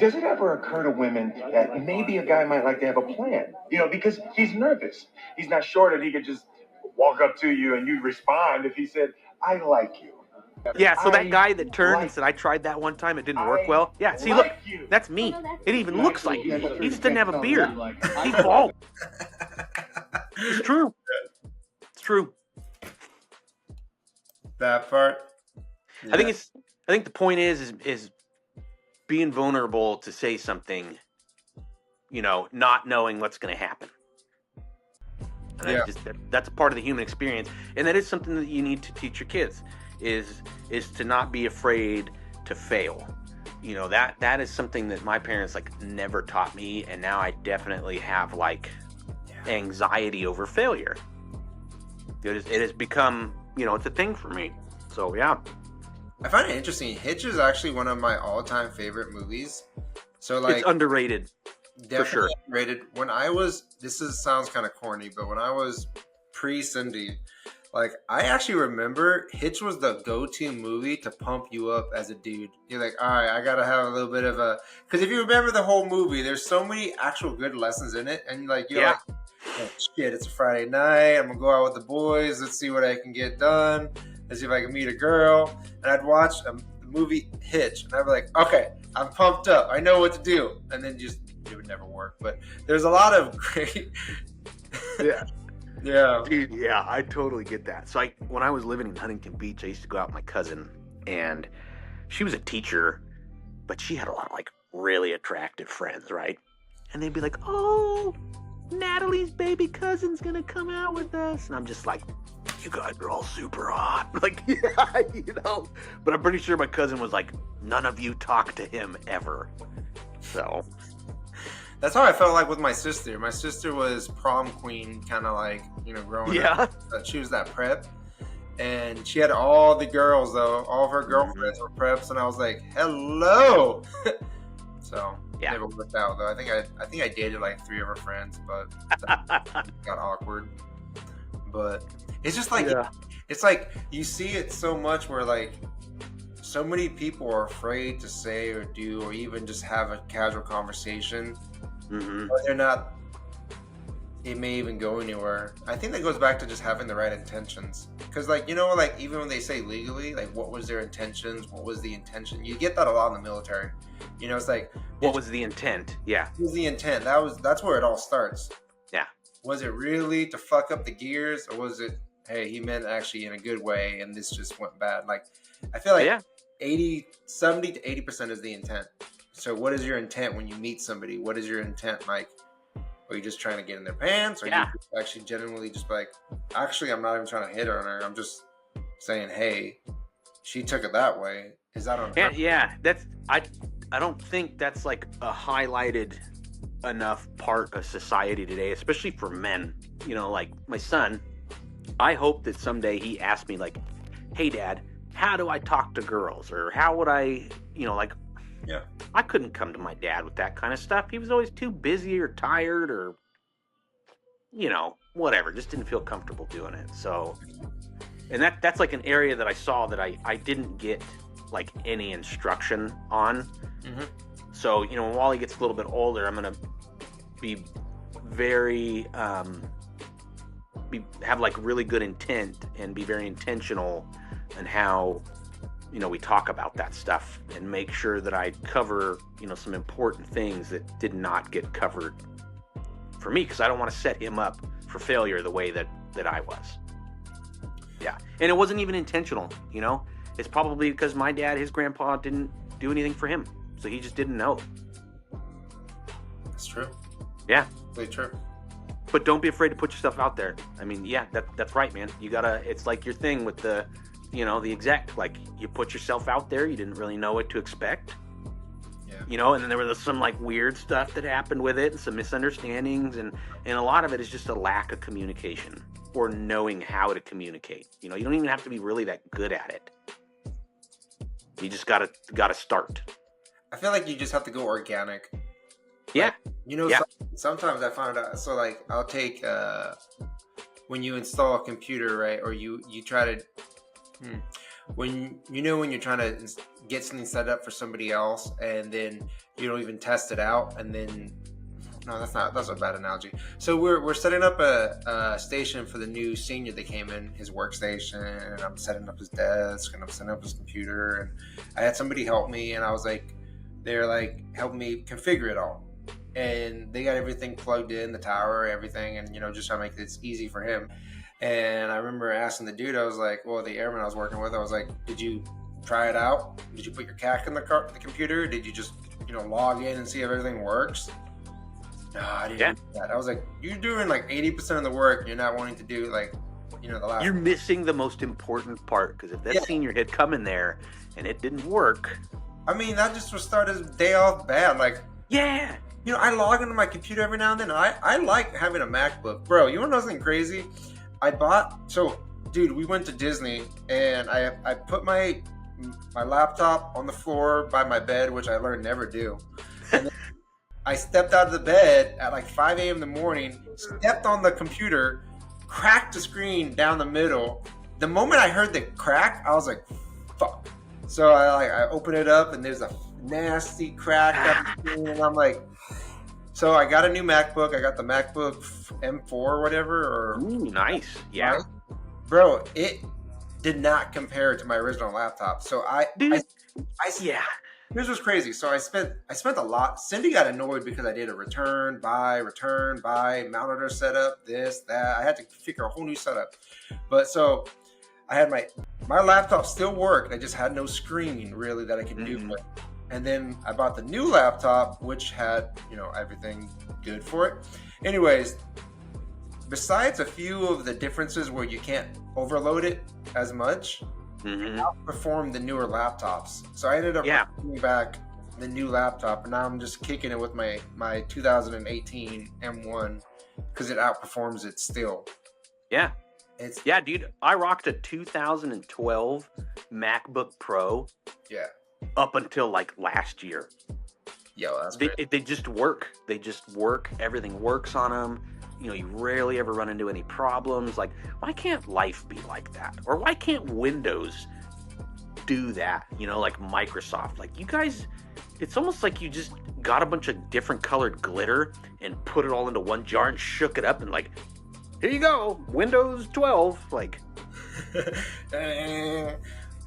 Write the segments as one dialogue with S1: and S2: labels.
S1: Does it ever occur to women that maybe a guy might like to have a plan? Because he's nervous. He's not sure that he could just walk up to you and you respond if he said, "I like you."
S2: Yeah, so that
S1: I
S2: guy that turned and
S1: like
S2: said, I tried that one time, it didn't work
S1: I
S2: well. Yeah, see, look,
S1: like you.
S2: that's me. It even looks like me. He just didn't have a beard. He's bald. It's true. It's true.
S3: That part. Yeah.
S2: I think the point is being vulnerable to say something, not knowing what's going to happen. And that's a part of the human experience, and that is something that you need to teach your kids is to not be afraid to fail. That is something that my parents never taught me, and now I definitely have anxiety over failure. It has become, it's a thing for me. So yeah.
S3: I find it interesting. Hitch is actually one of my all-time favorite movies. So
S2: it's underrated.
S3: Definitely
S2: for sure.
S3: Underrated. When I was, sounds kind of corny, but when I was pre-Cindy, I actually remember Hitch was the go-to movie to pump you up as a dude. You're like, all right, I gotta have a little bit of a, because if you remember the whole movie, there's so many actual good lessons in it, and you're like, oh, shit, it's a Friday night. I'm gonna go out with the boys. Let's see what I can get done. Let's see if I can meet a girl. And I'd watch the movie Hitch, and I'd be like, okay, I'm pumped up. I know what to do. And then it would never work. But there's a lot of great.
S2: Yeah.
S3: Yeah.
S2: Dude, yeah, I totally get that. So when I was living in Huntington Beach, I used to go out with my cousin, and she was a teacher, but she had a lot of really attractive friends, right? And they'd be like, oh, Natalie's baby cousin's gonna come out with us. And I'm just like, you guys are all super hot. Yeah, But I'm pretty sure my cousin was like, none of you talk to him ever. So
S3: that's how I felt with my sister. My sister was prom queen, kind of growing up. She was that prep. And she had all the girls, though. All of her girlfriends were preps. And I was like, hello. So
S2: yeah.
S3: Never worked out, though. I think I dated 3 of her friends, but that got awkward. But it's just it's you see it so much where so many people are afraid to say or do or even just have a casual conversation.
S2: Mm-hmm.
S3: But they're not. It may even go anywhere. I think that goes back to just having the right intentions. Because even when they say legally, what was their intentions? What was the intention? You get that a lot in the military. It's
S2: what was the intent? Yeah.
S3: What was the intent? That's where it all starts.
S2: Yeah.
S3: Was it really to fuck up the gears, or was it, hey, he meant actually in a good way, and this just went bad? I feel 70 to 80% is the intent. So what is your intent when you meet somebody? What is your intent like? Are you just trying to get in their pants? Or you actually genuinely just actually, I'm not even trying to hit on her. I'm just saying, hey, she took it that way. Is that on her?
S2: Yeah, that's, I don't think that's a highlighted enough part of society today, especially for men. My son, I hope that someday he asks me hey Dad, how do I talk to girls? Or how would I,
S3: yeah.
S2: I couldn't come to my dad with that kind of stuff. He was always too busy or tired or, whatever. Just didn't feel comfortable doing it. So, and that's an area that I saw that I didn't get any instruction on.
S3: Mm-hmm.
S2: So, when Wally gets a little bit older, I'm going to be very, have really good intent and be very intentional in how, we talk about that stuff and make sure that I cover, some important things that did not get covered for me, because I don't want to set him up for failure the way that I was. Yeah. And it wasn't even intentional, It's probably because my dad, his grandpa, didn't do anything for him. So he just didn't know.
S3: That's true.
S2: Yeah.
S3: Really true.
S2: But don't be afraid to put yourself out there. I mean, yeah, that's right, man. You gotta, it's your thing with the, the exec, you put yourself out there, you didn't really know what to expect.
S3: Yeah.
S2: And then there was some weird stuff that happened with it and some misunderstandings, and a lot of it is just a lack of communication or knowing how to communicate. You don't even have to be really that good at it. You just gotta start.
S3: I feel you just have to go organic.
S2: Yeah.
S3: Sometimes I find out, so I'll take, when you install a computer, right? Or you try to, when when you're trying to get something set up for somebody else, and then you don't even test it out, and then no, that's a bad analogy. So we're setting up a station for the new senior that came in, his workstation, and I'm setting up his desk, and I'm setting up his computer, and I had somebody help me, and I was like, they're like helping me configure it all, and they got everything plugged in, the tower, everything, and just trying to make this easy for him. And I remember asking the dude, I was like, well, the airman I was working with, I was like, did you try it out? Did you put your CAC in the computer? Did you just log in and see if everything works? No, I didn't do that. I was like, you're doing like 80% of the work. You're not wanting to do like, the last.
S2: You're missing the most important part, because if that senior had come in there and it didn't work.
S3: I mean, that just would start his day off bad. Like,
S2: yeah.
S3: I log into my computer every now and then. I like having a MacBook. Bro, you want to know something crazy? Dude, we went to Disney, and I put my laptop on the floor by my bed, which I learned never do. And then I stepped out of the bed at like 5 a.m. in the morning, stepped on the computer, cracked the screen down the middle. The moment I heard the crack, I was like, fuck. So I open it up, and there's a nasty crack on the screen, and I'm like, so I got a new MacBook. I got the MacBook M4 or whatever.
S2: Ooh, nice. Yeah.
S3: Right? Bro, it did not compare to my original laptop. So
S2: yeah.
S3: Here's what's crazy. So I spent a lot. Cindy got annoyed because I did a return, buy, monitor setup, this, that. I had to figure a whole new setup. But so I had my laptop still worked. I just had no screen really that I could do with. And then I bought the new laptop, which had, everything good for it. Anyways, besides a few of the differences where you can't overload it as much, it outperformed the newer laptops. So I ended up bringing back the new laptop, and now I'm just kicking it with my 2018 M1 because it outperforms it still.
S2: Yeah. Dude, I rocked a 2012 MacBook Pro.
S3: Yeah.
S2: Up until like last year.
S3: Yo, that's
S2: they just work. They just work. Everything works on them. You rarely ever run into any problems. Like, why can't life be like that? Or why can't Windows do that? Like Microsoft. Like, you guys, it's almost like you just got a bunch of different colored glitter and put it all into one jar and shook it up and like, here you go, Windows 12. Like,
S3: they're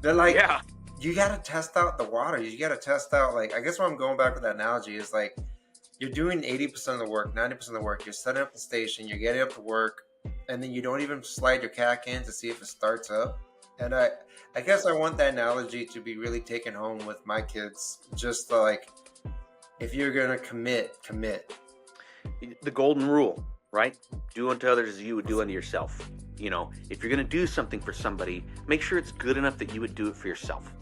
S3: like,
S2: yeah.
S3: You got to test out the water. You got to test out, like, I guess what I'm going back with that analogy is like, you're doing 80% of the work, 90% of the work. You're setting up the station, you're getting up to work, and then you don't even slide your CAC in to see if it starts up. And I guess I want that analogy to be really taken home with my kids. Just like, if you're going to commit.
S2: The golden rule, right? Do unto others as you would do unto yourself. If you're going to do something for somebody, make sure it's good enough that you would do it for yourself.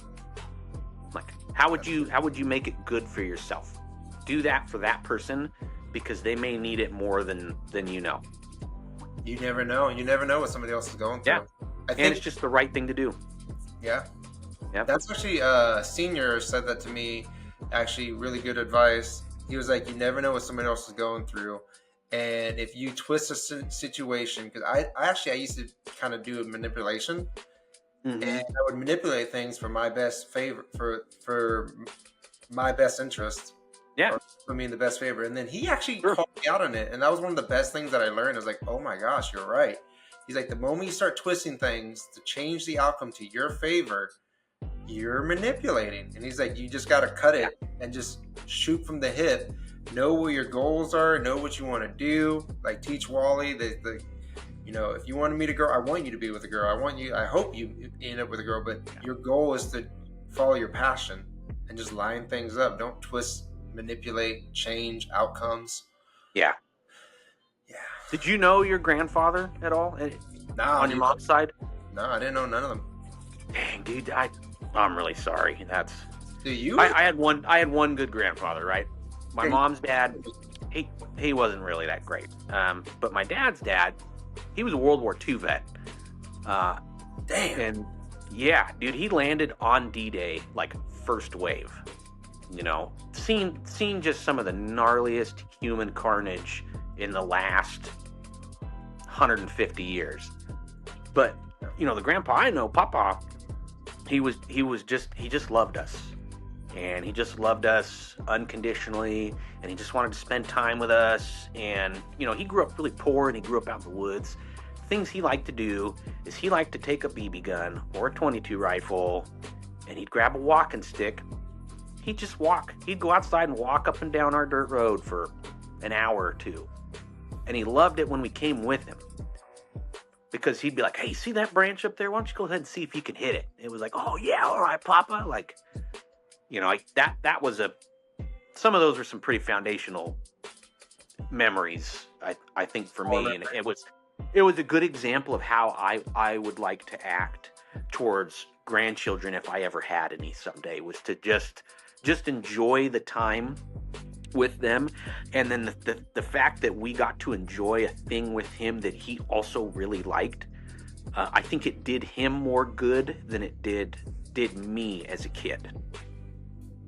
S2: Like, how would you make it good for yourself? Do that for that person because they may need it more than you know.
S3: You never know. You never know what somebody else is going through.
S2: Yeah. I think it's just the right thing to do.
S3: Yeah.
S2: Yeah.
S3: That's actually senior said that to me. Actually, really good advice. He was like, you never know what somebody else is going through. And if you twist a situation, because I used to kind of do a manipulation, and I would manipulate things for my best favor, for my best interest.
S2: Yeah.
S3: Or put me in the best favor. And then he actually called me out on it. And that was one of the best things that I learned. I was like, oh my gosh, you're right. He's like, the moment you start twisting things to change the outcome to your favor, you're manipulating. And he's like, you just got to cut it and just shoot from the hip. Know what your goals are. Know what you want to do. Like, teach Wally if you wanted me to go, I want you to be with a girl. I hope you end up with a girl, but your goal is to follow your passion and just line things up. Don't twist, manipulate, change outcomes.
S2: Yeah.
S3: Yeah.
S2: Did you know your grandfather at all? On your mom's side?
S3: No, I didn't know none of them.
S2: Dang, dude, I'm really sorry.
S3: Do you?
S2: I had one good grandfather, right? My mom's dad, he wasn't really that great. But my dad's dad, he was a World War II vet.
S3: Damn.
S2: And yeah, dude, he landed on D-Day like first wave. Seen just some of the gnarliest human carnage in the last 150 years. But the grandpa I know, Papa, he just loved us. And he just loved us unconditionally, and he just wanted to spend time with us. And, you know, he grew up really poor, and he grew up out in the woods. Things he liked to do is he liked to take a BB gun or a 22 rifle, and he'd grab a walking stick. He'd just walk. He'd go outside and walk up and down our dirt road for an hour or two. And he loved it when we came with him, because he'd be like, hey, see that branch up there? Why don't you go ahead and see if you can hit it? It was like, oh, yeah, all right, Papa. Like, you know, that was some of those were some pretty foundational memories, I think, for me. And it was a good example of how I would like to act towards grandchildren if I ever had any someday, was to just enjoy the time with them. And then the fact that we got to enjoy a thing with him that he also really liked, I think it did him more good than it did me as a kid.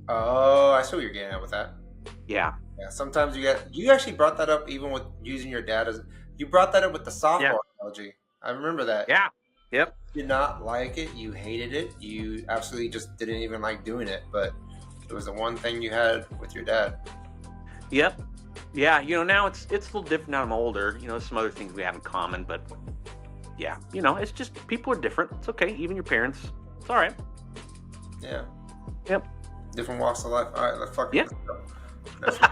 S3: Oh, I see what you're getting at with that.
S2: Yeah.
S3: Yeah. Sometimes you actually brought that up even with using your dad you brought that up with the softball analogy. I remember that.
S2: Yeah. Yep.
S3: You did not like it. You hated it. You absolutely just didn't even like doing it. But it was the one thing you had with your dad.
S2: Yep. Yeah. You know, now it's a little different now I'm older. You know, some other things we have in common, but yeah, you know, it's just people are different. It's okay. Even your parents. It's all right.
S3: Yeah.
S2: Yep.
S3: Different walks of life. All right, let's fucking.
S2: Yeah.
S3: Let's go.